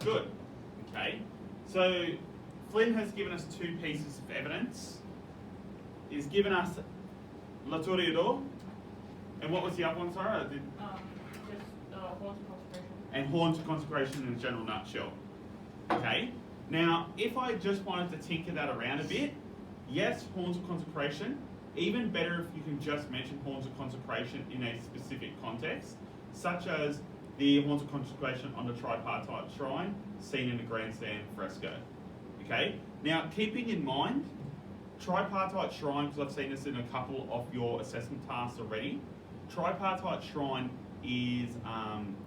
Good. Okay. So Flynn has given us two pieces of evidence. He's given us La Toreador, and what was the other one, sorry? I did. Horns of consecration. And horns of consecration in a general nutshell. Okay. Now, if I just wanted to tinker that around a bit, yes, horns of consecration. Even better if you can just mention horns of consecration in a specific context, such as the horns of consecration on the tripartite shrine seen in the grandstand fresco. Okay. Now, keeping in mind, tripartite shrine, because I've seen this in a couple of your assessment tasks already. Tripartite shrine is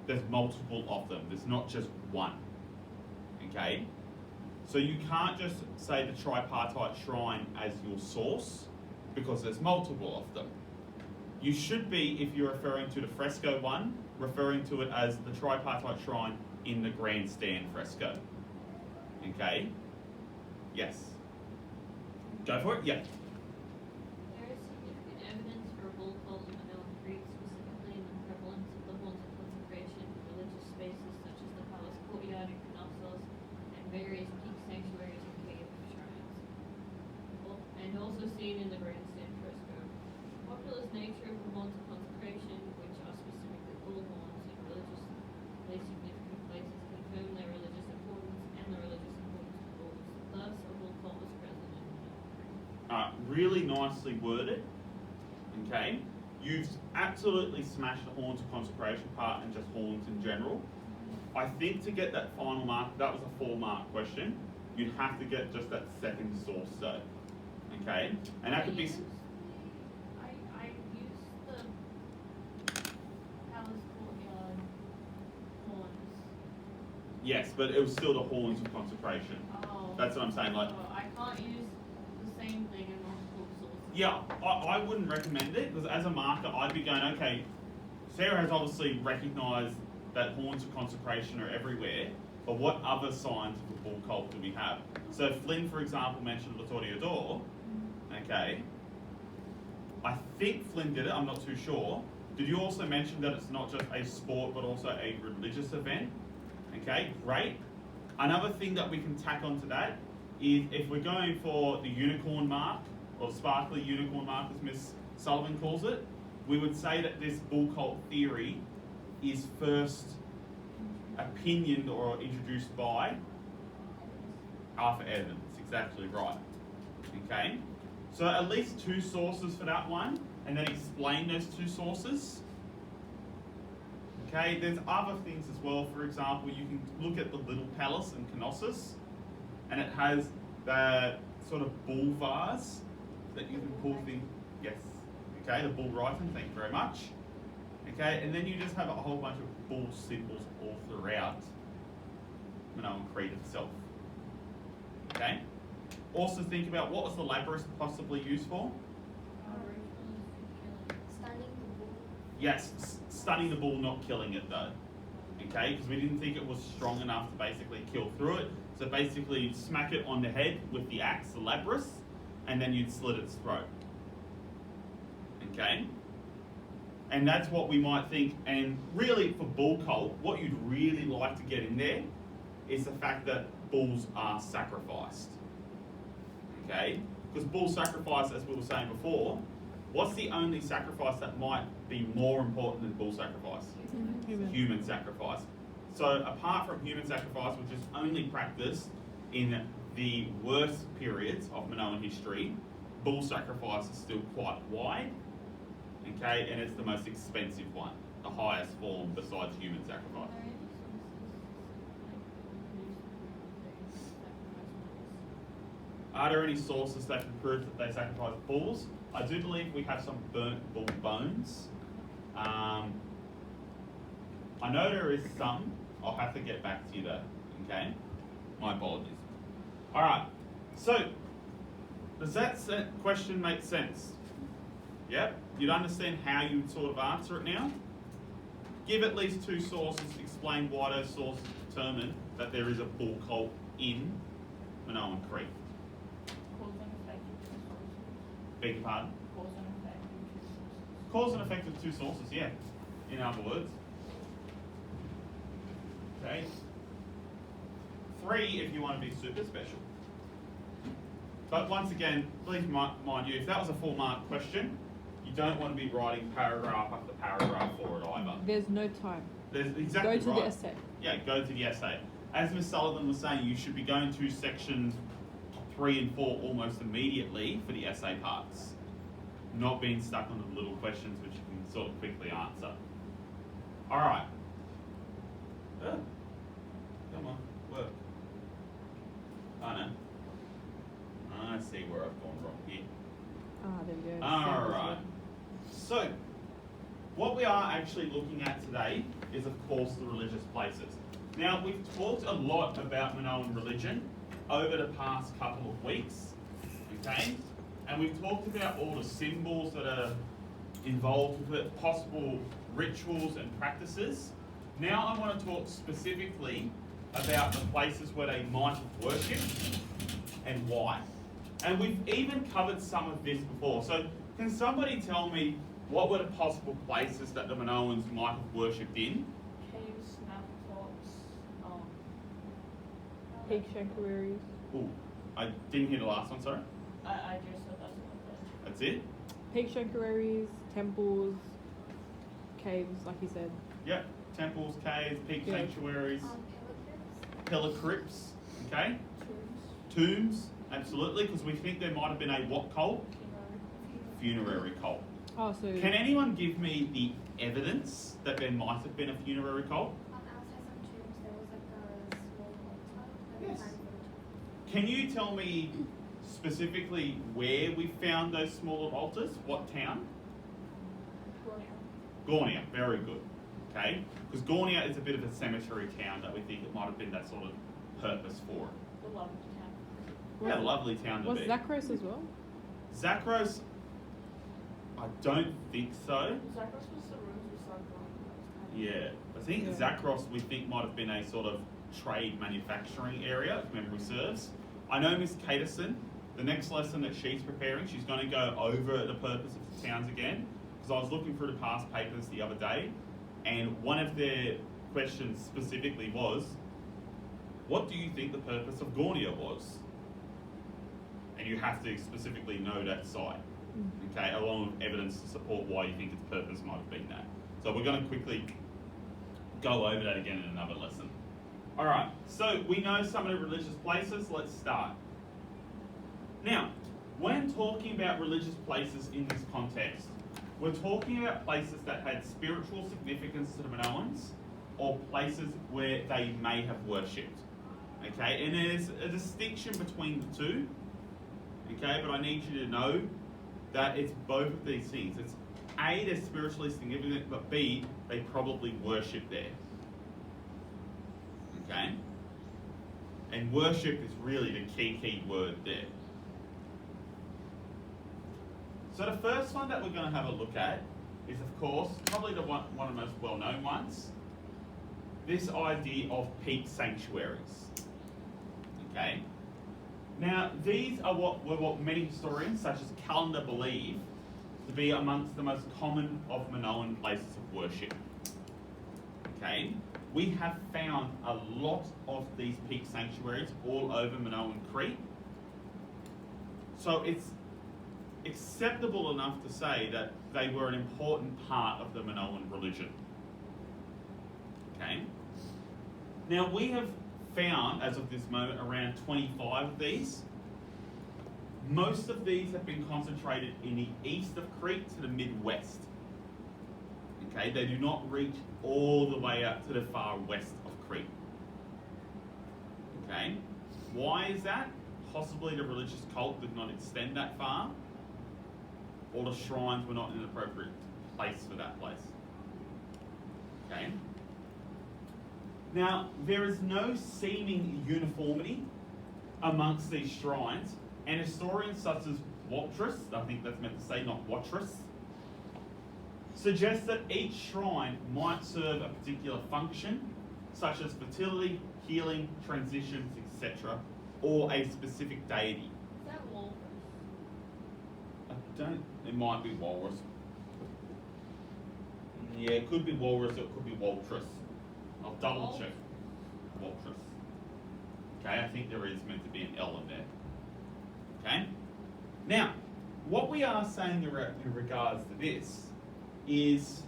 there's multiple of them. There's not just one. Okay. So you can't just say the tripartite shrine as your source, because there's multiple of them. You should be, if you're referring to the fresco one, referring to it as the tripartite shrine in the grandstand fresco. Okay? Yes. Go for it? Yeah. There is significant evidence for bull calls in Minoan Crete, specifically in the prevalence of the horns of consecration in religious spaces such as the palace courtyard in Knossos and various peak sanctuaries and cave shrines, and also seen in the grandstand fresco. The populous nature of the horns of consecration, which are specifically bull horns in religiously significant places, confirm their religious importance and the religious importance of bulls. Thus, a bull cult was present in Minoan Crete. Really nicely worded. Okay? You've absolutely smashed the horns of consecration part and just horns in general. I think to get that final mark, that was a 4-mark question, you'd have to get just that second source though. Okay? And that could be... I used the palace courtyard horns. Yes, but it was still the horns of consecration. Oh. That's what I'm saying. Like, I can't use the same thing in multiple sources. yeah, I wouldn't recommend it, because as a marker, I'd be going, okay, Sarah has obviously recognised that horns of consecration are everywhere, but what other signs of a bull cult do we have? So Flynn, for example, mentioned La Toreador. Okay. I think Flynn did it, I'm not too sure. Did you also mention that it's not just a sport, but also a religious event? Okay, great. Another thing that we can tack onto that is if we're going for the unicorn mark, or sparkly unicorn mark as Miss Sullivan calls it, we would say that this bull cult theory is first opinioned or introduced by Arthur Evans. Exactly right. Okay? So at least 2 sources for that one, and then explain those 2 sources. Okay, there's other things as well. For example, you can look at the little palace in Knossos, and it has that sort of bull vase that you can pull things. Yes. Okay, the bull writing, thank you very much. Okay, and then you just have a whole bunch of bull symbols all throughout Minoan Crete itself. Okay? Also think about what was the labrys possibly used for? Stunning the bull. Yes, stunning the bull, not killing it though. Okay, because we didn't think it was strong enough to basically kill through it. So basically you'd smack it on the head with the axe, the labrys, and then you'd slit its throat. Okay? And that's what we might think. And really for bull cult, what you'd really like to get in there is the fact that bulls are sacrificed. Okay? Because bull sacrifice, as we were saying before, what's the only sacrifice that might be more important than bull sacrifice? Human sacrifice. So apart from human sacrifice, which is only practiced in the worst periods of Minoan history, bull sacrifice is still quite wide. Okay, and it's the most expensive one, the highest form besides human sacrifice. Are there any sources that can prove that they sacrifice bulls? I do believe we have some burnt bull bones. I know there is some. I'll have to get back to you though. Okay, my apologies. All right. So, does that question make sense? Yep. You'd understand how you'd sort of answer it now. Give at least 2 sources. Explain why those sources determine that there is a bull cult in Minoan Crete. Cause and effect of 2 sources. Beg your pardon? Cause and effect of 2 sources. Cause and effect of 2 sources, yeah. In other words. Okay. 3 if you want to be super special. But once again, please mind you, if that was a full mark question, you don't want to be writing paragraph after paragraph for it either. There's no time. There's exactly Go to right. the essay. Yeah, go to the essay. As Ms. Sullivan was saying, you should be going to sections 3 and 4 almost immediately for the essay parts. Not being stuck on the little questions which you can sort of quickly answer. Alright. Oh. Come on, work. Oh no. I see where I've gone wrong here. There we go. Alright. So, what we are actually looking at today is, of course, the religious places. Now, we've talked a lot about Minoan religion over the past couple of weeks, okay? And we've talked about all the symbols that are involved with it, possible rituals and practices. Now I want to talk specifically about the places where they might have worshipped and why. And we've even covered some of this before. So can somebody tell me what were the possible places that the Minoans might have worshipped in? Caves, snaptops, Pig sanctuaries. Ooh, I didn't hear the last one, sorry. I just said that's what That's it? Pig sanctuaries, temples, caves, like you said. Yep. Temples, caves, pig Yeah. sanctuaries, pillar crypts, okay? Tombs, Tombs, absolutely, because we think there might have been a what cult? Funerary cult. Oh, so Can anyone give me the evidence that there might have been a funerary cult? Outside some tombs, there was like a small altar. There was Yes. a Can you tell me specifically where we found those smaller altars? What town? Gornia, very good. Okay? Because Gornia is a bit of a cemetery town that we think it might have been that sort of purpose for it. the lovely town. Yeah, lovely town to was be. Zachros as well? Zachros, I don't think so. Zachary was the rooms we started going. Yeah, I think Yeah. Zachros we think might have been a sort of trade manufacturing area, if memory serves. I know Miss Caterson, the next lesson that she's preparing, she's going to go over the purpose of the towns again, because I was looking through the past papers the other day, and one of their questions specifically was, what do you think the purpose of Gornia was? And you have to specifically know that site, okay, along with evidence to support why you think its purpose might have been that. So we're going to quickly go over that again in another lesson. Alright, so we know some of the religious places, let's start. Now, when talking about religious places in this context, we're talking about places that had spiritual significance to the Minoans, or places where they may have worshipped. Okay, and there's a distinction between the two. Okay, but I need you to know that it's both of these things. It's A, they're spiritually significant, but B, they probably worship there. Okay? And worship is really the key word there. So the first one that we're going to have a look at is, of course, probably the one of the most well-known ones. This idea of peak sanctuaries. Okay? Now, these are what many historians, such as Callender, believe to be amongst the most common of Minoan places of worship. Okay? We have found a lot of these peak sanctuaries all over Minoan Crete. So it's acceptable enough to say that they were an important part of the Minoan religion. Okay? Now we have found, as of this moment, around 25 of these. Most of these have been concentrated in the east of Crete to the Midwest. Okay, they do not reach all the way out to the far west of Crete. Okay, why is that? Possibly the religious cult did not extend that far, or the shrines were not in an appropriate place for that place. Okay. Now, there is no seeming uniformity amongst these shrines, and historians such as Watrous, I think that's meant to say not Watrous, suggest that each shrine might serve a particular function, such as fertility, healing, transitions, etc., or a specific deity. Is that walrus? It might be walrus. Yeah, it could be walrus, or it could be Watrous. I'll double check. Watrous. Okay, I think there is meant to be an L in there. Okay? Now, what we are saying in regards to this is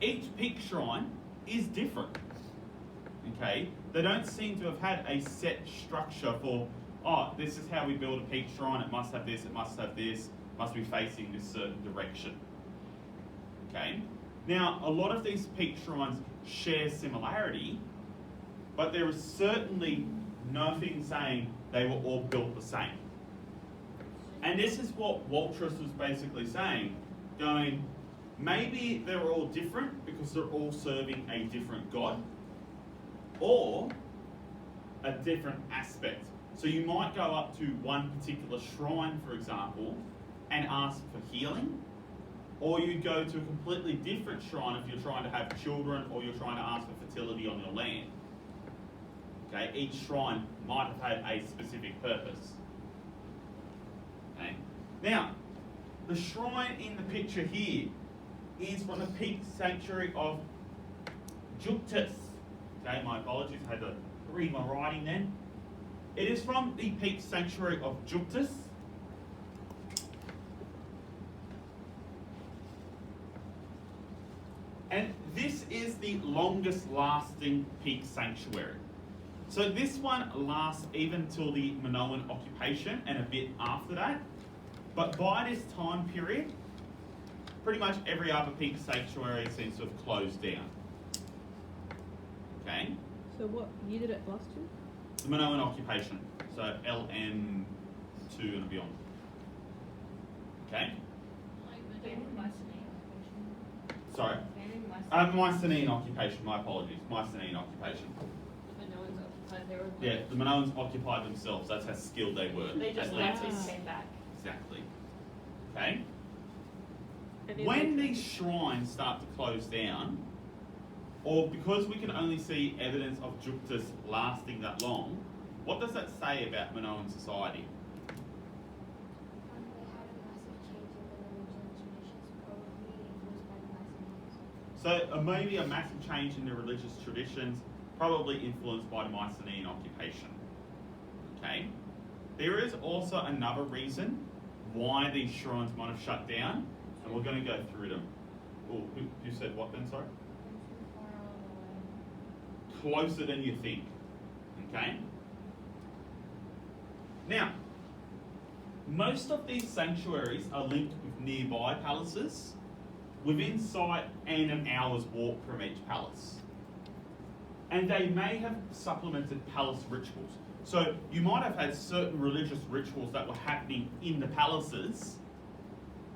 each peak shrine is different. Okay? They don't seem to have had a set structure for, oh, this is how we build a peak shrine, it must have this, it must have this, must be facing this certain direction. Okay? Now, a lot of these peak shrines share similarity, but there is certainly nothing saying they were all built the same. And this is what Waltrus was basically saying, going, maybe they're all different because they're all serving a different god, or a different aspect. So you might go up to one particular shrine, for example, and ask for healing, or you go to a completely different shrine if you're trying to have children or you're trying to ask for fertility on your land. Okay, each shrine might have had a specific purpose. Okay. Now, the shrine in the picture here is from the peak sanctuary of Juctus. Okay, my apologies, I had to read my writing then. It is from the peak sanctuary of Juctus. And this is the longest lasting peak sanctuary. So this one lasts even till the Minoan occupation and a bit after that. But by this time period, pretty much every other peak sanctuary seems to have closed down. Okay? So what year did it last to? The Minoan occupation. So LM2 and beyond. Okay? Sorry? Mycenaean occupation, my apologies. Mycenaean occupation. The Minoans occupied their own Yeah, land. the Minoans occupied themselves. That's how skilled they were. They just at left Atlantis. and came back. Exactly. Okay? And is When it- these shrines start to close down, or because we can only see evidence of Juctus lasting that long, what does that say about Minoan society? They had a massive change in the religion traditions, probably influenced by the Mycenaeans. So maybe a massive change in the religious traditions, probably influenced by the Mycenaean occupation. Okay? There is also another reason why these shrines might have shut down, and we're going to go through them. Oh, who said what then, sorry? Too far on the way. Closer than you think. Okay? Now, most of these sanctuaries are linked with nearby palaces, within sight and an hour's walk from each palace. And they may have supplemented palace rituals. So you might have had certain religious rituals that were happening in the palaces,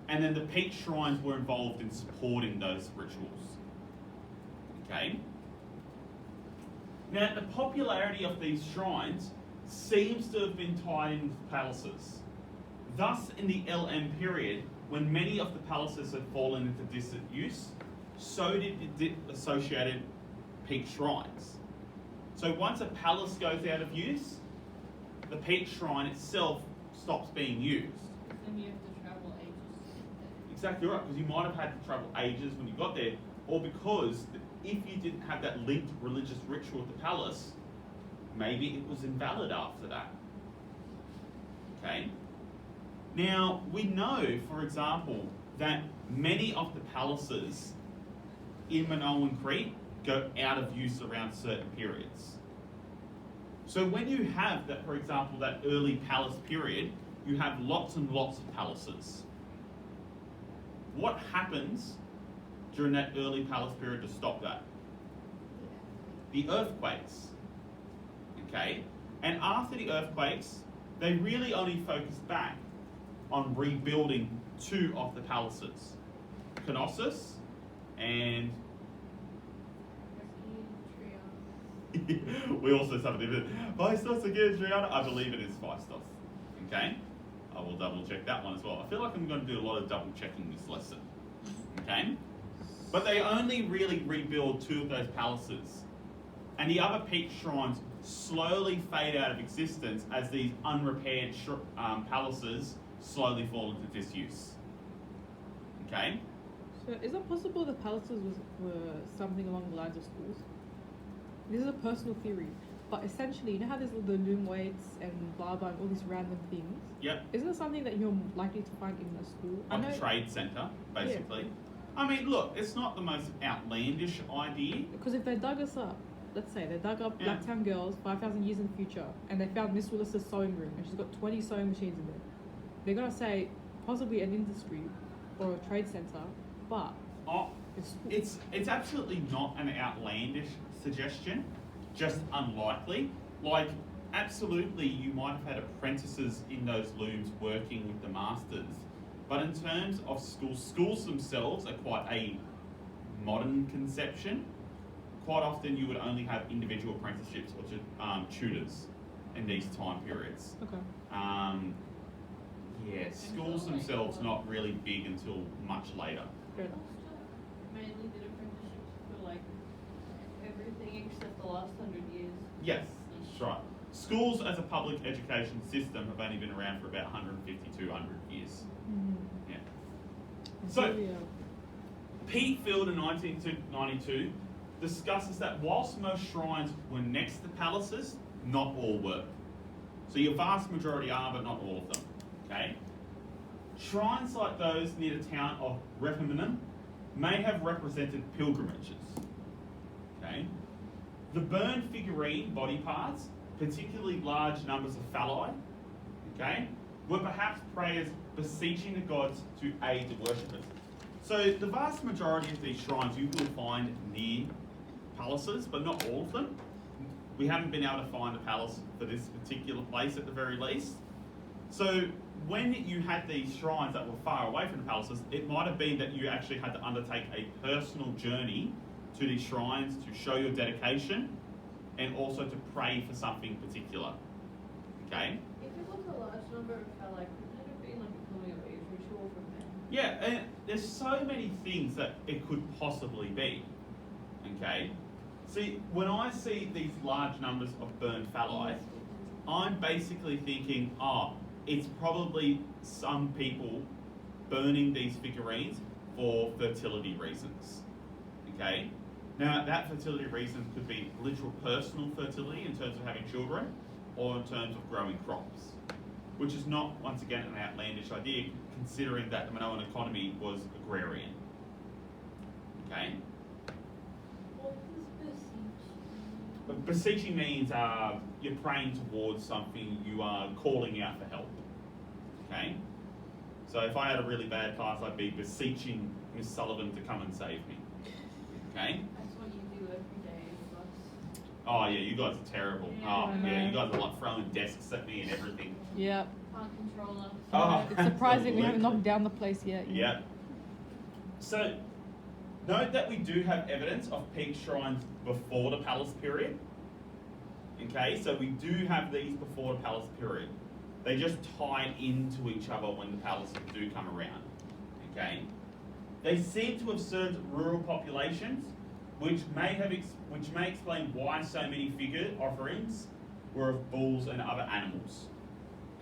and then the peak shrines were involved in supporting those rituals. Okay? Now, the popularity of these shrines seems to have been tied in with palaces. Thus, in the LM period, when many of the palaces had fallen into distant use, so did the associated peak shrines. So once a palace goes out of use, the peak shrine itself stops being used. Then you have to travel ages to get there. Exactly right, because you might have had to travel ages when you got there, or because if you didn't have that linked religious ritual with the palace, maybe it was invalid after that. Okay? Now, we know, for example, that many of the palaces in Minoan Crete go out of use around certain periods. So when you have that, for example, that early palace period, you have lots and lots of palaces. What happens during that early palace period to stop that? The earthquakes. Okay? And after the earthquakes, they really only focused back on rebuilding two of the palaces, Knossos and we also something different. Phaistos again, Triana. I believe it is Phaistos. Okay? I will double check that one as well. I feel like I'm going to do a lot of double checking this lesson. Okay? But they only really rebuild two of those palaces. And the other peak shrines slowly fade out of existence as these unrepaired palaces slowly fall into disuse. Okay? So is it possible the palaces were something along the lines of schools? This is a personal theory. But essentially, you know how there's all the loom weights and blah blah and all these random things? Yep. Isn't it something that you're likely to find in a school? Like a trade centre, basically. I mean, look, it's not the most outlandish idea. Because if they dug us up, let's say they dug up Yeah. Blacktown Girls 5,000 years in the future, and they found Miss Willis's sewing room, and she's got 20 sewing machines in there, they're gonna say possibly an industry or a trade centre, but Oh, it's school. it's absolutely not an outlandish suggestion, just unlikely. Like, absolutely, you might have had apprentices in those looms working with the masters, but in terms of schools themselves are quite a modern conception. Quite often, you would only have individual apprenticeships or tutors in these time periods. Okay. Yeah, schools themselves not really big until much later. Fair enough. Mainly did apprenticeships for like everything except the last 100 years. Yes, that's right. Schools as a public education system have only been around for about 150, 200 years. Mm-hmm. Yeah. And So- yeah. Pete Field in 1992 discusses that whilst most shrines were next to palaces, not all were. So your vast majority are, but not all of them. Okay? Shrines like those near the town of Reppenham may have represented pilgrimages. Okay? The burned figurine body parts, particularly large numbers of phalli, okay, were perhaps prayers beseeching the gods to aid the worshippers. So the vast majority of these shrines you will find near palaces, but not all of them. We haven't been able to find a palace for this particular place at the very least. So when you had these shrines that were far away from the palaces, it might have been that you actually had to undertake a personal journey to these shrines to show your dedication and also to pray for something particular. Okay? If it was a large number of phalli, couldn't it have been like a coming of age ritual for men? Yeah, and there's so many things that it could possibly be. Okay? See, when I see these large numbers of burned phalli, I'm basically thinking, oh, it's probably some people burning these figurines for fertility reasons. Okay? Now, that fertility reason could be literal personal fertility in terms of having children or in terms of growing crops, which is not, once again, an outlandish idea considering that the Minoan economy was agrarian. Okay? What is beseech? But beseeching means you're praying towards something, you are calling out for help. Okay? So if I had a really bad class, I'd be beseeching Miss Sullivan to come and save me. Okay? That's what you do every day with us. Oh yeah, you guys are terrible. Yeah, Oh I yeah, know. you guys are like throwing desks at me and everything. Yeah. Can't control us. Oh, It's surprising we haven't absolutely. knocked down the place yet. Yeah. So, note that we do have evidence of peak shrines before the palace period. Okay, so we do have these before the palace period. They just tie into each other when the palaces do come around. Okay, they seem to have served rural populations, which may explain why so many figure offerings were of bulls and other animals.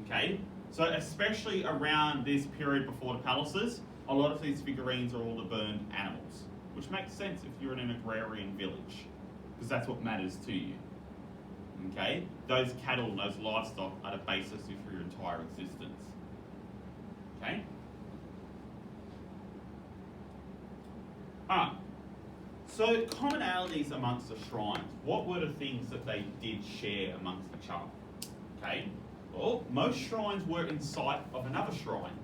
Okay, so especially around this period before the palaces, a lot of these figurines are all the burned animals, which makes sense if you're in an agrarian village, because that's what matters to you. Okay, those cattle and those livestock are the basis of your entire existence. Okay. Alright, so commonalities amongst the shrines. What were the things that they did share amongst each other? Okay, well, most shrines were in sight of another shrine.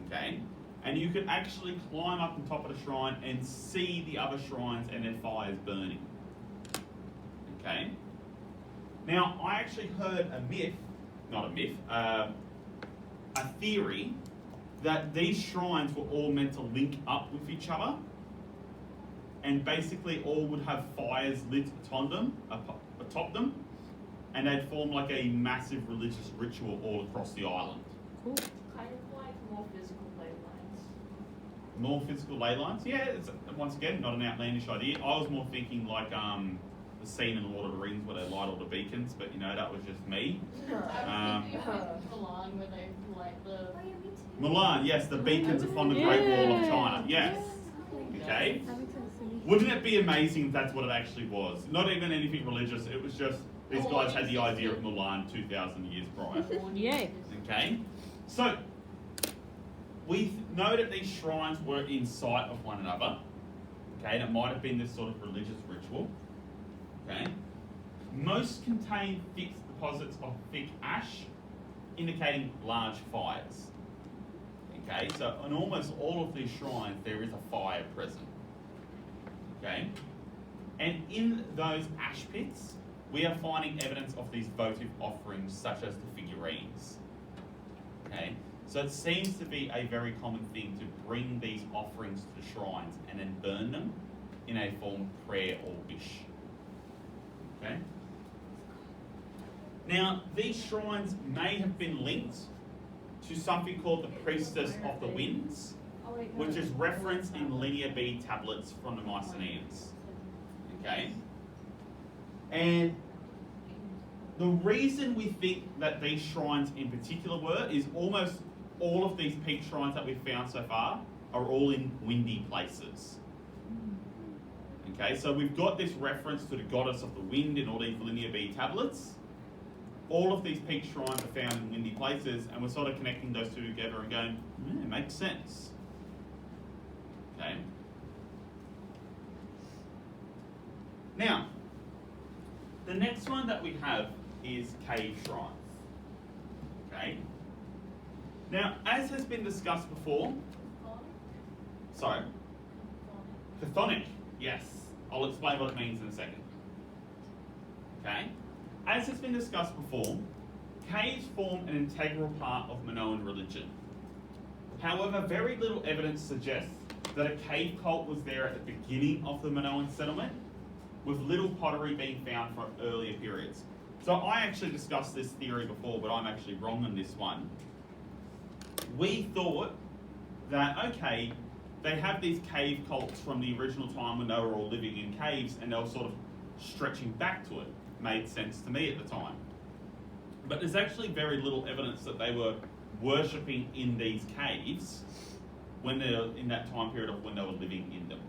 Okay, and you could actually climb up on top of the shrine and see the other shrines and their fires burning. Okay, now I actually heard a theory that these shrines were all meant to link up with each other and basically all would have fires lit atop them, and they'd form like a massive religious ritual all across the island. Cool. Kind of like more physical ley lines. More physical ley lines? Yeah, it's once again not an outlandish idea. I was more thinking like the scene in Lord of the Rings where they light all the beacons, but you know, that was just me. I was thinking of Milan where they light the. Oh, yeah, me too. Milan, yes, the beacons upon the Great Wall of China. Yes. Okay. That makes sense to me. Wouldn't it be amazing if that's what it actually was? Not even anything religious, it was just these guys had the idea of Mulan 2,000 years prior. Yay. Okay? So, we know that these shrines were in sight of one another. Okay, and it might have been this sort of religious ritual. Okay? Most contain fixed deposits of thick ash, indicating large fires. Okay, so in almost all of these shrines, there is a fire present. Okay? And in those ash pits, we are finding evidence of these votive offerings, such as the figurines. Okay? So it seems to be a very common thing to bring these offerings to the shrines and then burn them in a form of prayer or wish. Okay? Now, these shrines may have been linked to something called the Priestess of the Winds, which is referenced in Linear B tablets from the Mycenaeans. Okay? And the reason we think that these shrines in particular were is almost all of these peak shrines that we've found so far are all in windy places. Okay, so we've got this reference to the goddess of the wind in all these Linear B tablets. All of these peak shrines are found in windy places, and we're sort of connecting those two together and going, it makes sense. Okay. Now, the next one that we have is cave shrines. Okay. Now, as has been discussed before, sorry, chthonic, yes. I'll explain what it means in a second. Okay. As has been discussed before, caves form an integral part of Minoan religion. However, very little evidence suggests that a cave cult was there at the beginning of the Minoan settlement, with little pottery being found from earlier periods. So I actually discussed this theory before, but I'm actually wrong on this one. We thought that, okay, they have these cave cults from the original time when they were all living in caves and they were sort of stretching back to it. Made sense to me at the time. But there's actually very little evidence that they were worshipping in these caves when they're in that time period of when they were living in them.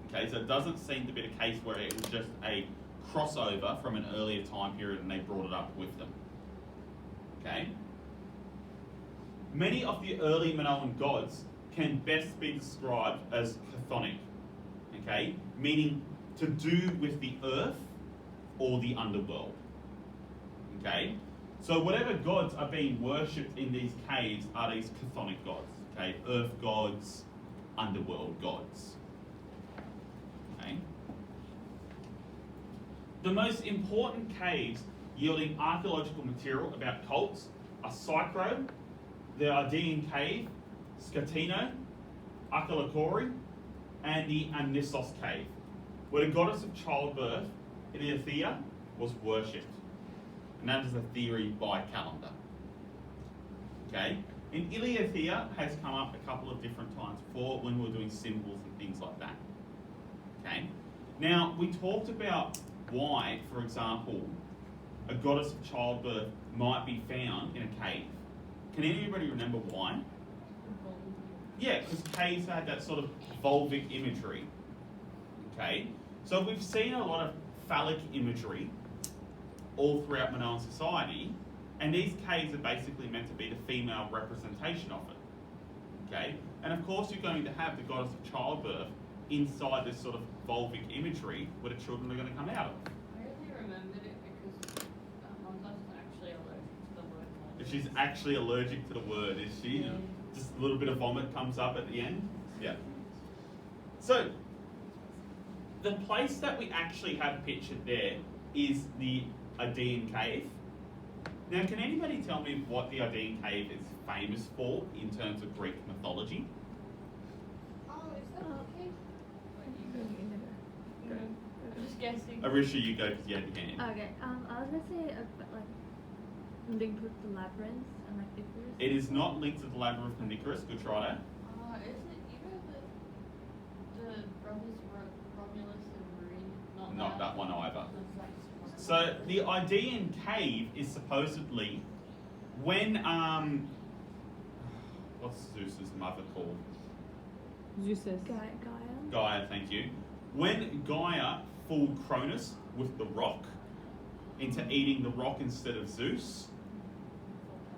Okay, so it doesn't seem to be the case where it was just a crossover from an earlier time period and they brought it up with them. Okay? Many of the early Minoan gods can best be described as chthonic, okay? Meaning to do with the earth or the underworld. Okay? So whatever gods are being worshipped in these caves are these chthonic gods. Okay? Earth gods, underworld gods. Okay? The most important caves yielding archaeological material about cults are Psychro, the Ardean Cave, Scatino, Akalakori, and the Anissos Cave, where the goddess of childbirth, Iliothea, was worshipped. And that is a theory by Calendar. Okay? And Iliothea has come up a couple of different times before when we were doing symbols and things like that. Okay? Now, we talked about why, for example, a goddess of childbirth might be found in a cave. Can anybody remember why? Yeah, because caves had that sort of vulvic imagery. Okay? So we've seen a lot of phallic imagery all throughout Minoan society, and these caves are basically meant to be the female representation of it. Okay? And of course you're going to have the goddess of childbirth inside this sort of vulvic imagery where the children are going to come out of. I only remembered it because Montas is actually allergic to the word vulva. If she's actually allergic to the word, is she? Yeah. Just a little bit of vomit comes up at the end? Yeah. So, the place that we actually have pictured there is the Ardean Cave. Now, can anybody tell me what the Ardean Cave is famous for in terms of Greek mythology? Oh, is that okay? I'm just guessing. Arisha, you go because you had your hand. Okay, I was gonna say like linked with the labyrinth and like Icarus. It is not linked to the Labyrinth of Icarus, good try there. Is it, you know, the brothers Romulus and Marine? Not that one either. That's So the Ardean Cave is supposedly when what's Zeus's mother called? Zeus says. Gaia. Gaia, thank you. when Gaia fooled Cronus with the rock into eating the rock instead of Zeus,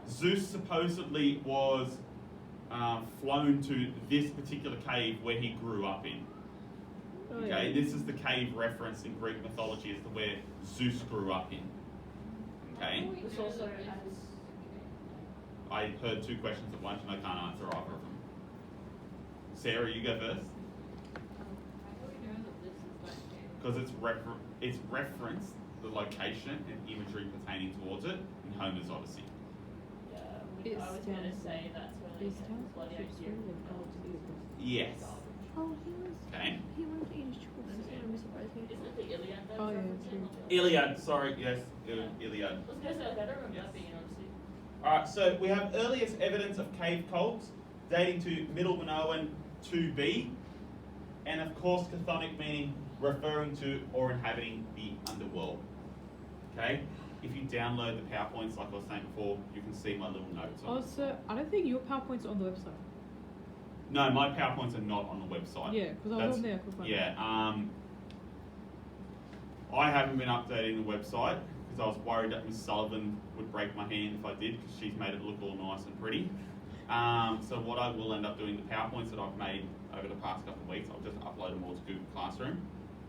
Zeus supposedly was flown to this particular cave where he grew up in. Oh, Okay, yeah. this is the cave reference in Greek mythology as to where Zeus grew up in. Okay, This also has. I heard two questions at once and I can't answer either of them. Sarah, you go first. How do we know that this is that cave? Because it's referenced the location and imagery pertaining towards it in Homer's Odyssey. Yeah, It's, I was gonna um, say that's where they These get towns this bloody should idea surely of go to the Yes. Oh, he was. Okay. He wanted to eat his children. That's what really surprised me. Isn't it the Iliad that's Oh, yeah, referencing? true. Iliad, sorry, yes, Iliad. I was gonna say, like, I don't remember Yes. that being Odyssey. Alright, so we have earliest evidence of cave cults dating to Middle Minoan 2B, and of course chthonic meaning referring to or inhabiting the underworld. Okay? If you download the PowerPoints like I was saying before, you can see my little notes on it. Also, I don't think your PowerPoint's on the website. No, my PowerPoints are not on the website. Yeah, because I was That's- on there. I could find it. Yeah, I haven't been updating the website because I was worried that Miss Sullivan would break my hand if I did because she's made it look all nice and pretty. So what I will end up doing, the PowerPoints that I've made over the past couple of weeks, I'll just upload them all to Google Classroom.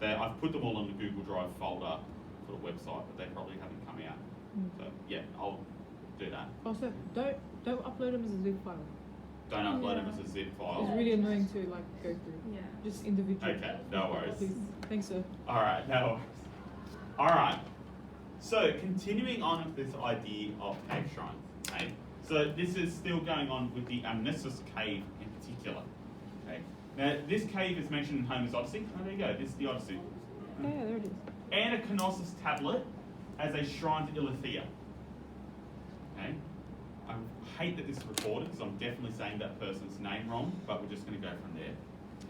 I've put them all in the Google Drive folder for the website, but they probably haven't come out. Mm. So yeah, I'll do that. Also, don't upload them as a zip file. Don't upload them Yeah. as a zip It's file. really annoying to like go through. Yeah. Just individual. Okay, no worries. Please. Thanks, sir. Alright, no worries. Alright, so continuing on with this idea of cave shrines. Okay? So this is still going on with the Amnisus cave in particular. Okay? Now this cave is mentioned in Homer's Odyssey. Oh, there you go, this is the Odyssey. Yeah, there it is. And a Knossos tablet as a shrine to Ilithea. Okay? I hate that this is recorded because I'm definitely saying that person's name wrong, but we're just going to go from there.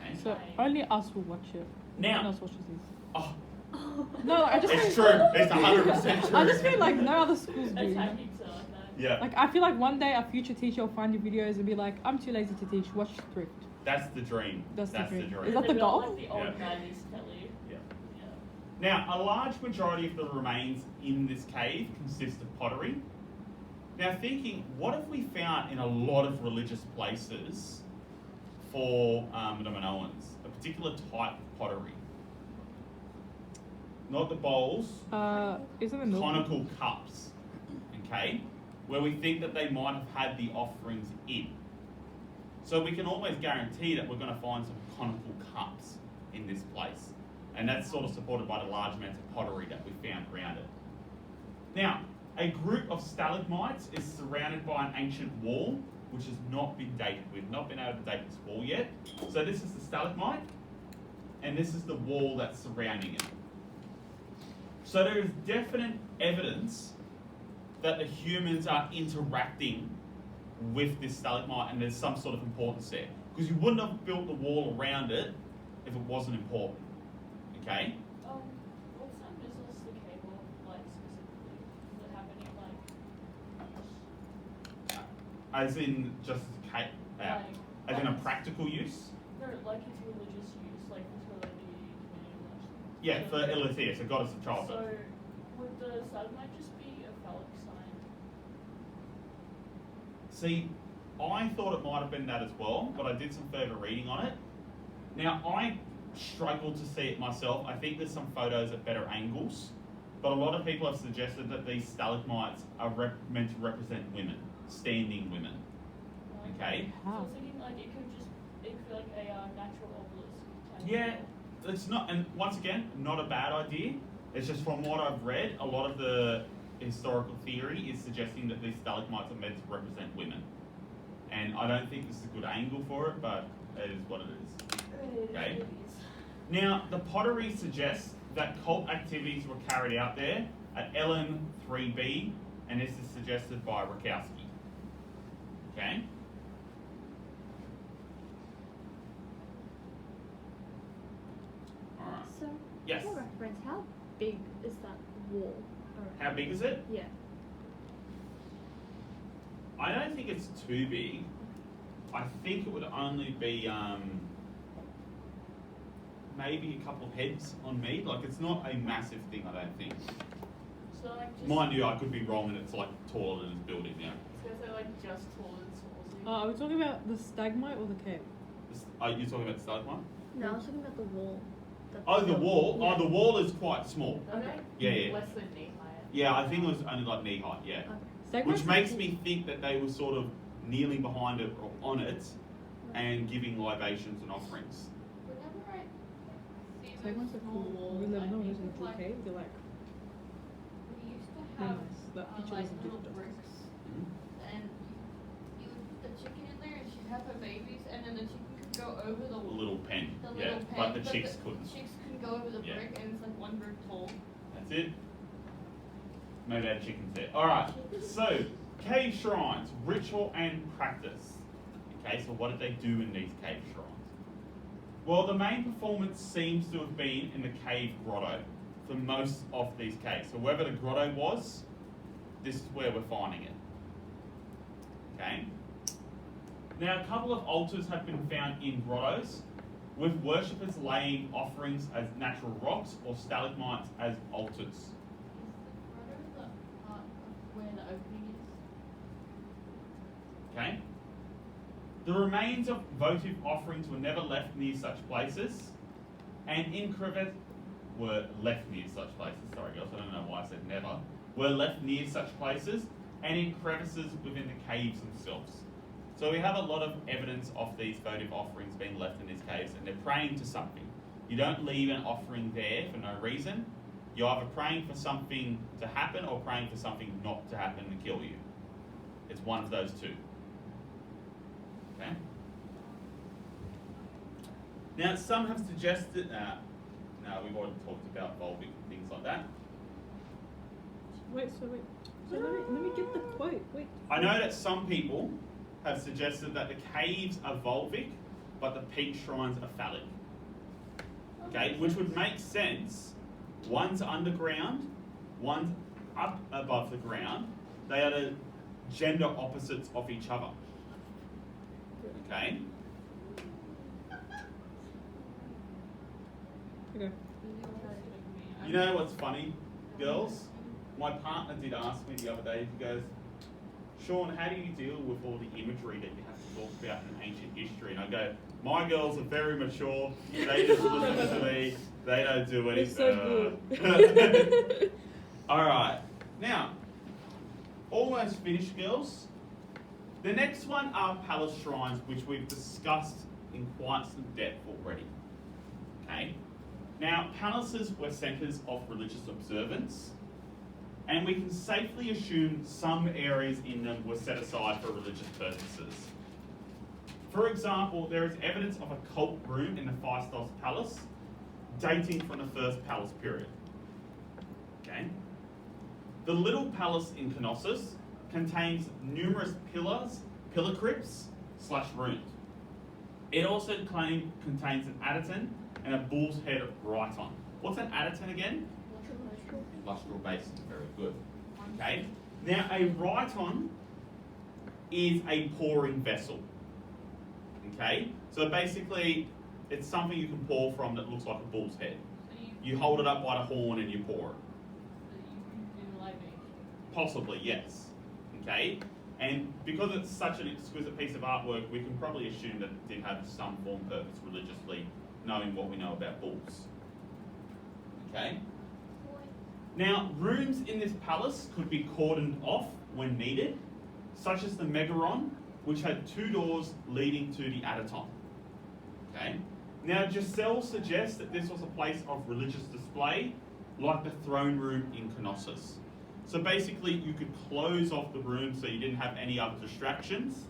Okay? So only us will watch it. No Now- one else watches this. Oh, No, I just it's feel, true. It's 100% true. I just feel like no other schools do. Attacking so like that. Yeah. Like I feel like one day a future teacher will find your videos and be like, "I'm too lazy to teach. Watch Thrift." That's the dream. That's the dream. Is They that the built, goal? Like the old Yeah. 90s telly. Yeah. Yeah. Now, a large majority of the remains in this cave consist of pottery. Now, thinking, what have we found in a lot of religious places for the Minoans? A particular type of pottery. Not the bowls, Isn't it milk? conical cups, okay? Where we think that they might have had the offerings in. So we can almost guarantee that we're going to find some conical cups in this place. And that's sort of supported by the large amounts of pottery that we found around it. Now, a group of stalagmites is surrounded by an ancient wall, which has not been dated. We've not been able to date this wall yet. So this is the stalagmite, and this is the wall that's surrounding it. So there is definite evidence that the humans are interacting with this stalagmite and there's some sort of importance there. Because you wouldn't have built the wall around it if it wasn't important. Okay? What's that business the cable like specifically? Does it have any like As in just like as in a practical use? no, like it's religious use, like fertility, community. Yeah, for Ilithea, so goddess of childbirth. So would the stalagmite just be a phallic sign? See, I thought it might have been that as well, but I did some further reading on it. Now, I struggled to see it myself. I think there's some photos at better angles, but a lot of people have suggested that these stalagmites are meant to represent women, standing women. Okay? So I How? was thinking like it could be like a natural obelisk. type Yeah, of- it's not, and once again, not a bad idea. It's just from what I've read, a lot of the historical theory is suggesting that these stalagmites are meant to represent women. And I don't think this is a good angle for it, but it is what it is. Okay. It is. Now, the pottery suggests that cult activities were carried out there at LN3B, and this is suggested by Rakowski. Okay? Alright. So, Yes. for reference, how big is that wall? How big is it? Yeah. I don't think it's too big. I think it would only be maybe a couple of heads on me. Like, it's not a massive thing, I don't think. So like just. Mind you, I could be wrong and it's like taller than this building now. So they're like just taller than Swansea. Are we talking about the stalagmite or the cave? Are you talking about the stalagmite? No, I was talking about the wall. Oh, the wall. Yeah. Oh, the wall is quite small. Are they? Yeah, yeah. Less than knee height. Yeah, I think it was only like knee height. Yeah. Okay. Stalagmites Which makes me think that they were sort of kneeling behind it or on it and giving libations and offerings. Whenever I see those Stalagmites are small cool. walls, We I never know think in of the like cave. They're like, we used to they're have nice. That picture like doesn't do little it justice. bricks, and you would put the chicken in there, and she'd have her babies, and then the chicken could go over the A little pen. the Yeah. little pen, But the chicks couldn't. Chicks couldn't go over the Yeah. brick, and it's like one brick tall. That's it. Maybe they had chickens there. Alright, so cave shrines, ritual and practice. Okay, so what did they do in these cave shrines? Well, the main performance seems to have been in the cave grotto for most of these caves. So wherever the grotto was, this is where we're finding it. Okay? Now, a couple of altars have been found in grottos, with worshippers laying offerings as natural rocks or stalagmites as altars. Is the grotto the part of where the opening is? Okay? The remains of votive offerings were never left near such places, and in crevices were left near such places. Sorry, girls, I don't know why I said never. Were left near such places, and in crevices within the caves themselves. So we have a lot of evidence of these votive offerings being left in these caves, and they're praying to something. You don't leave an offering there for no reason. You're either praying for something to happen or praying for something not to happen and kill you. It's one of those two. Okay? Now, some have suggested, no, we've already talked about Volvic and things like that. Wait. So let me get the quote. Wait. I know that some people have suggested that the caves are Volvic, but the peak shrines are phallic. Okay, which would make sense. One's underground, one's up above the ground. They are the gender opposites of each other. Okay? Okay. You know what's funny, girls? My partner did ask me the other day, he goes, Sean, how do you deal with all the imagery that you have to talk about in ancient history? And I go, my girls are very mature, they just listen to me, they don't do It's anything. so good. Alright, now, almost finished, girls. The next one are palace shrines, which we've discussed in quite some depth already. Okay? Now, palaces were centres of religious observance, and we can safely assume some areas in them were set aside for religious purposes. For example, there is evidence of a cult room in the Phaistos Palace, dating from the First Palace period. Okay? The Little Palace in Knossos contains numerous pillar crypts / rooms. It also contains an adyton and a bull's head Rhyton. What's an adyton again? Lustral basin, very good. Okay. Now a Rhyton is a pouring vessel. Okay. So basically, it's something you can pour from that looks like a bull's head. So You hold it up by the horn and you pour it. so you can do libation. Possibly, yes. Okay? And because it's such an exquisite piece of artwork, we can probably assume that it did have some form of purpose religiously, knowing what we know about bulls. Okay? Now, rooms in this palace could be cordoned off when needed, such as the Megaron, which had 2 doors leading to the Adyton. Okay? Now, Giselle suggests that this was a place of religious display, like the throne room in Knossos. So basically, you could close off the room so you didn't have any other distractions.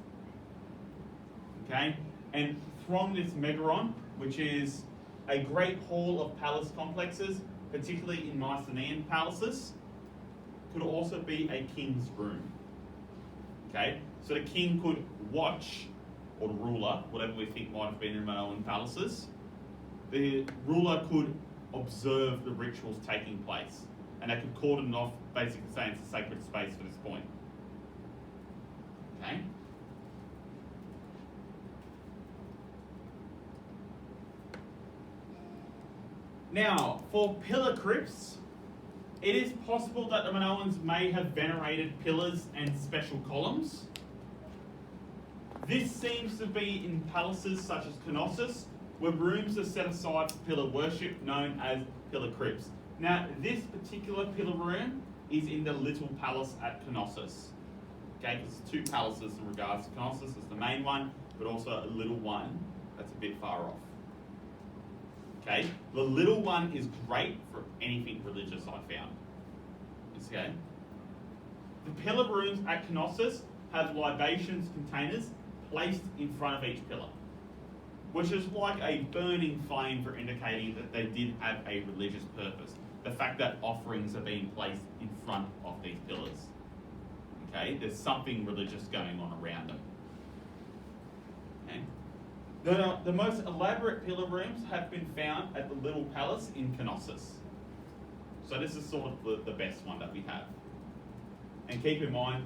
Okay? And from this Megaron, which is a great hall of palace complexes, particularly in Mycenaean palaces, could also be a king's room. Okay? So the king could watch, or the ruler, whatever we think might have been in Minoan palaces, the ruler could observe the rituals taking place. And they could cordon off, basically saying it's a sacred space for this point. Okay? Now, for pillar crypts, it is possible that the Minoans may have venerated pillars and special columns. This seems to be in palaces such as Knossos, where rooms are set aside for pillar worship known as pillar crypts. Now, this particular pillar room is in the little palace at Knossos. Okay, there's two palaces in regards to Knossos. There's the main one, but also a little one that's a bit far off. Okay, the little one is great for anything religious I found. Okay, the pillar rooms at Knossos have libations containers placed in front of each pillar, which is like a burning flame for indicating that they did have a religious purpose. The fact that offerings are being placed in front of these pillars. Okay, there's something religious going on around them. Okay. The most elaborate pillar rooms have been found at the Little Palace in Knossos. So this is sort of the best one that we have. And keep in mind,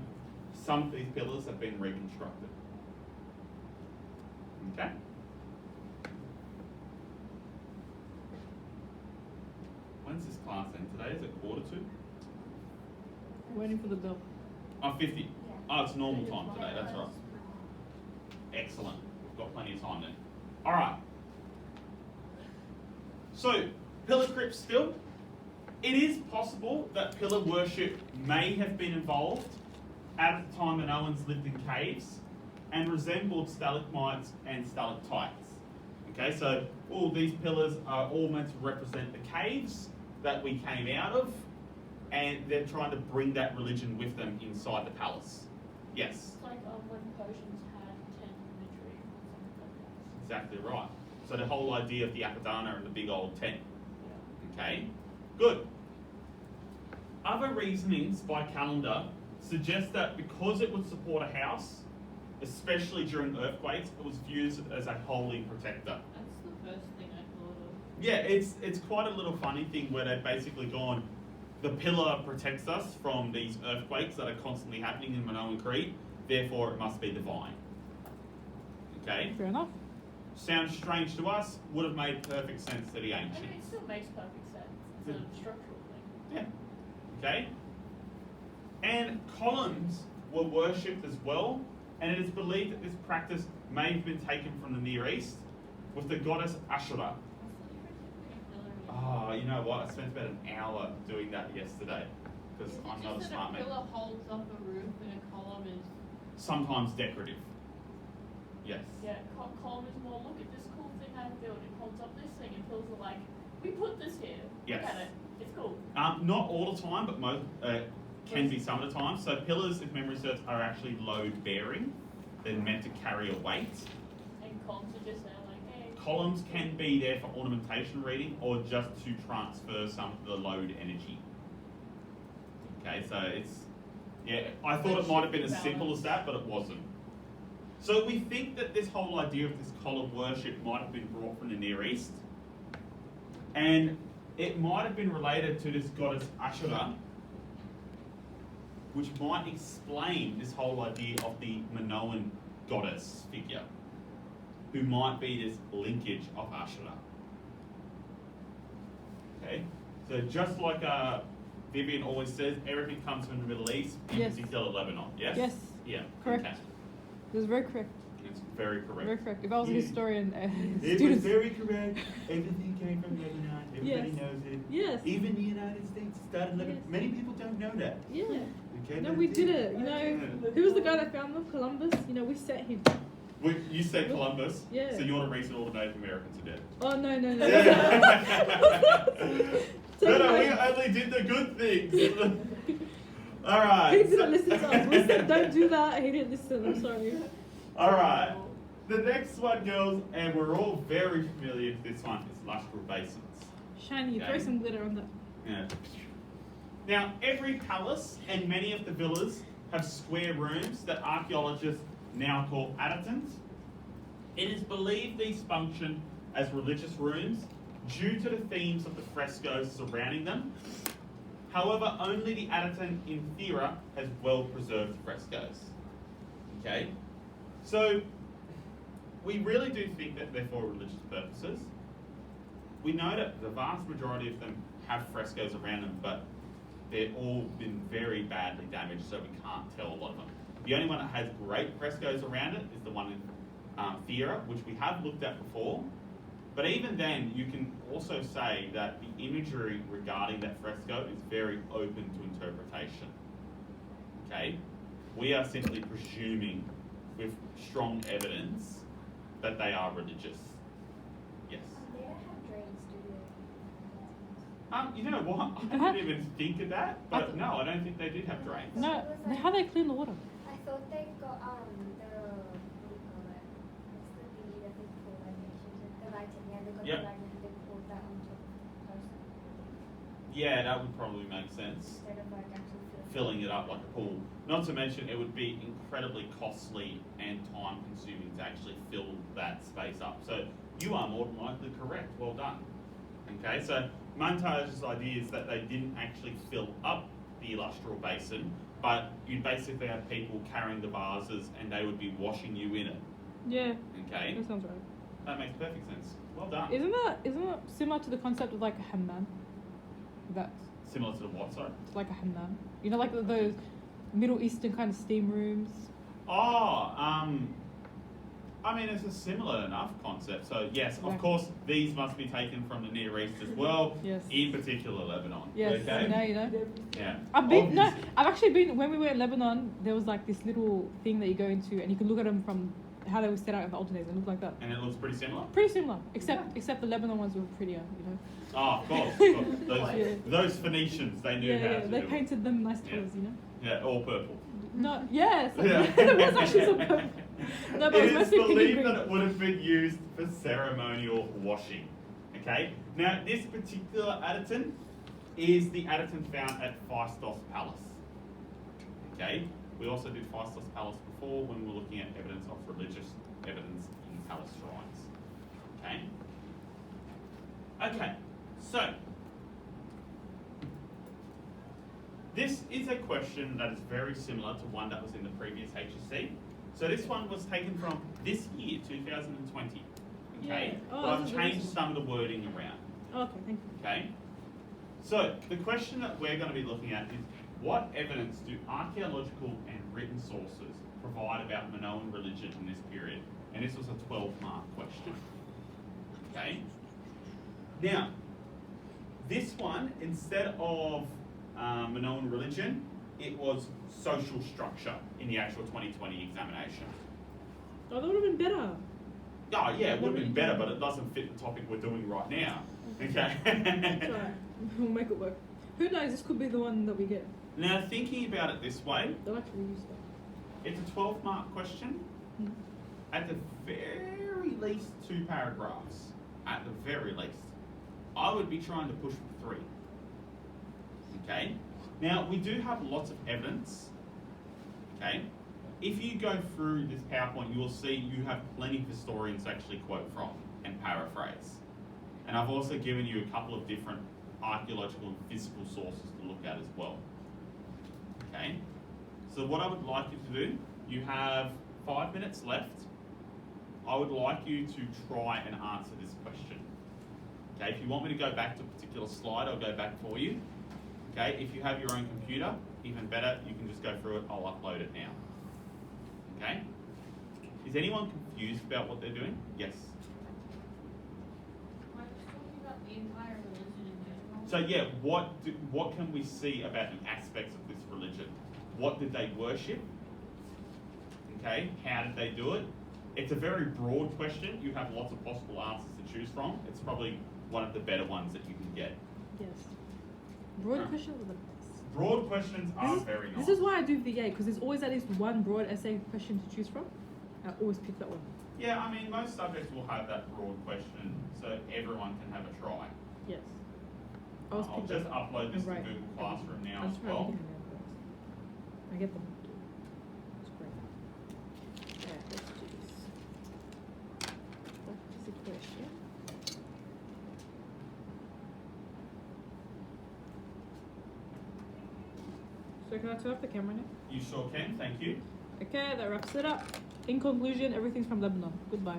some of these pillars have been reconstructed. Okay? When's this class end today? Is it 1:45? Waiting for the bell. Oh, 50. Yeah. Oh, it's normal time today, that's right. Excellent. We've got plenty of time then. Alright. So, pillar crypts still. It is possible that pillar worship may have been involved at the time Minoans lived in caves and resembled stalagmites and stalactites. Okay, so all these pillars are all meant to represent the caves that we came out of, and they're trying to bring that religion with them inside the palace. Yes, It's like when Persians had tent imagery or something like exactly right. So the whole idea of the Apadana and the big old tent. that. Okay, good. Other reasonings by calendar suggest that because it would support a house, especially during earthquakes, it was viewed as a holy protector. That's the first thing I thought of. Yeah, it's quite a little funny thing where they've basically gone, the pillar protects us from these earthquakes that are constantly happening in Minoan Crete, therefore it must be divine. Okay? Fair enough. Sounds strange to us, would have made perfect sense to the I mean, ancients. it still makes perfect sense. It's a structural thing. Yeah. Okay? And columns were worshipped as well, and it is believed that this practice may have been taken from the Near East with the goddess Ashura. What's the difference between a pillar and Oh, you know what? I spent about an hour doing that yesterday because Is it I'm not a just smart that a man. pillar holds up a roof and a column is... Sometimes decorative. Yes. Yeah, column is more, look at this cool thing I built. It holds up this thing, and pillars are like, we put this here. Yes. Look at it. It's cool. Not all the time, but most can be some of the time. So pillars, if memory serves, are actually load bearing. They're meant to carry a weight. And columns are just there like, hey. Columns can be there for ornamentation reading or just to transfer some of the load energy. Okay, so it's, yeah, I thought it might have been as simple as that, but it wasn't. So we think that this whole idea of this column worship might have been brought from the Near East. And it might have been related to this goddess Ashura, which might explain this whole idea of the Minoan goddess figure, who might be this linkage of Ashura. Okay, so just like Vivian always says, everything comes from the Middle East, in Yes. particular Lebanon. Yes? Yes. Yeah. Correct. Fantastic. It was very correct. It's very correct. Very correct. If I was a Yeah. historian, It was students. very correct. Everything came from Lebanon. Everybody Yes. knows it. Yes. Even the United States started in Lebanon. Yes. Many people don't know that. Yeah. Okay, No, but we did it. You know, Yeah. who was the guy that found them? Columbus. You know, we set him. Well, you said Columbus, Yeah. so you want to reason all the Native Americans are dead. Oh no no no. No, no, we only did the good things. All right. He didn't listen to us. We said don't do that. He didn't listen. I'm sorry. All right. The next one, girls, and we're all very familiar with this one, is lustral basins. Shiny. Throw Okay. some glitter on that. Yeah. Now, every palace and many of the villas have square rooms that archaeologists now call adytins. It is believed these function as religious rooms due to the themes of the frescoes surrounding them. However, only the adytin in Thera has well-preserved frescoes. Okay? So, we really do think that they're for religious purposes. we know that the vast majority of them have frescoes around them, but they've all been very badly damaged, so we can't tell a lot of them. The only one that has great frescoes around it is the one in Thera, which we have looked at before. But even then, you can also say that the imagery regarding that fresco is very open to interpretation. Okay? We are simply presuming with strong evidence that they are religious. Yes. They don't have drains, do they? You know what? I didn't even think of that, but no, I don't think they did have drains. No, It was like- how they clean the water? I thought they got what do you call it? What's the thingy that they pull when they shoot it? The lighting, yeah, they got Yep. the lighting and they pulled that on top of the person Yeah, that would probably make sense. instead of like actually Filling it up like a pool. Not to mention it would be incredibly costly and time consuming to actually fill that space up. So you are more than likely correct. Well done. Okay, so Montage's idea is that they didn't actually fill up the illustral basin, but you'd basically have people carrying the vases and they would be washing you in it. Yeah, Okay, that sounds right. that makes perfect sense. Well done. Isn't that similar to the concept of like a hammam? That's Similar to the what, sorry? like a hammam. You know, like those Middle Eastern kind of steam rooms. Oh, I mean, it's a similar enough concept. So yes, of Right. course, these must be taken from the Near East as well. Yes. In particular, Lebanon. Yes, Okay. you know. Yeah. I've been no, Obviously. I've actually been when we were in Lebanon. There was like this little thing that you go into, and you can look at them from how they were set out in the olden days. They look like that. And it looks pretty similar. Pretty similar, except the Lebanon ones were prettier. You know. Oh, of course. Of course. Those, Yeah. those Phoenicians, they knew how to They do painted them nice Yeah. colours. You know. it. Yeah, all purple. No, yes, Yeah. there was actually some. No, but It it was is mostly pink and believed green. that it would have been used for ceremonial washing. Okay? Now, this particular Adyton is the Adyton found at Phaistos Palace. Okay? We also did Phaistos Palace before when we were looking at evidence of religious evidence in palace shrines. Okay? Okay, so this is a question that is very similar to one that was in the previous HSC. So this one was taken from this year, 2020. Okay? Yeah. Oh, But I've this is really changed some of the wording around. Okay, thank you. Okay? So the question that we're going to be looking at is what evidence do archaeological and written sources provide about Minoan religion in this period? And this was a 12-mark question. Okay? Now, this one, instead of Minoan religion, it was social structure in the actual 2020 examination. Oh, that would have been better. Oh yeah, it would have been better, but it doesn't fit the topic we're doing right now. Okay? It's alright. We'll make it work. Who knows? This could be the one that we get. Now, thinking about it this way, They'll actually use that. it's a 12-mark question. Hmm. At the very least, 2 paragraphs. At the very least. I would be trying to push for 3. Okay? Now, we do have lots of evidence. Okay? If you go through this PowerPoint, you will see you have plenty of historians to actually quote from and paraphrase. And I've also given you a couple of different archaeological and physical sources to look at as well. Okay? So what I would like you to do, you have 5 minutes left. I would like you to try and answer this question. Okay, if you want me to go back to a particular slide, I'll go back for you. Okay, if you have your own computer, even better, you can just go through it, I'll upload it now. Okay? Is anyone confused about what they're doing? Yes. We're just talking about the entire religion in general. So yeah, what can we see about the aspects of this religion? What did they worship? Okay, how did they do it? It's a very broad question. You have lots of possible answers to choose from. It's probably one of the better ones that you can get. Yes. Broad Huh. questions are the best. Broad questions are very nice. This is why I do VA, because there's always at least one broad essay question to choose from. I always pick that one. Yeah, I mean, most subjects will have that broad question, so everyone can have a try. Yes. I always I'll pick just that up. upload this to Right. Google Classroom now I as just write well. everything down first. I get them. It's great. Alright, let's do this. That is the question. So can I turn off the camera now? You sure can, thank you. Okay, that wraps it up. In conclusion, everything's from Lebanon. Goodbye.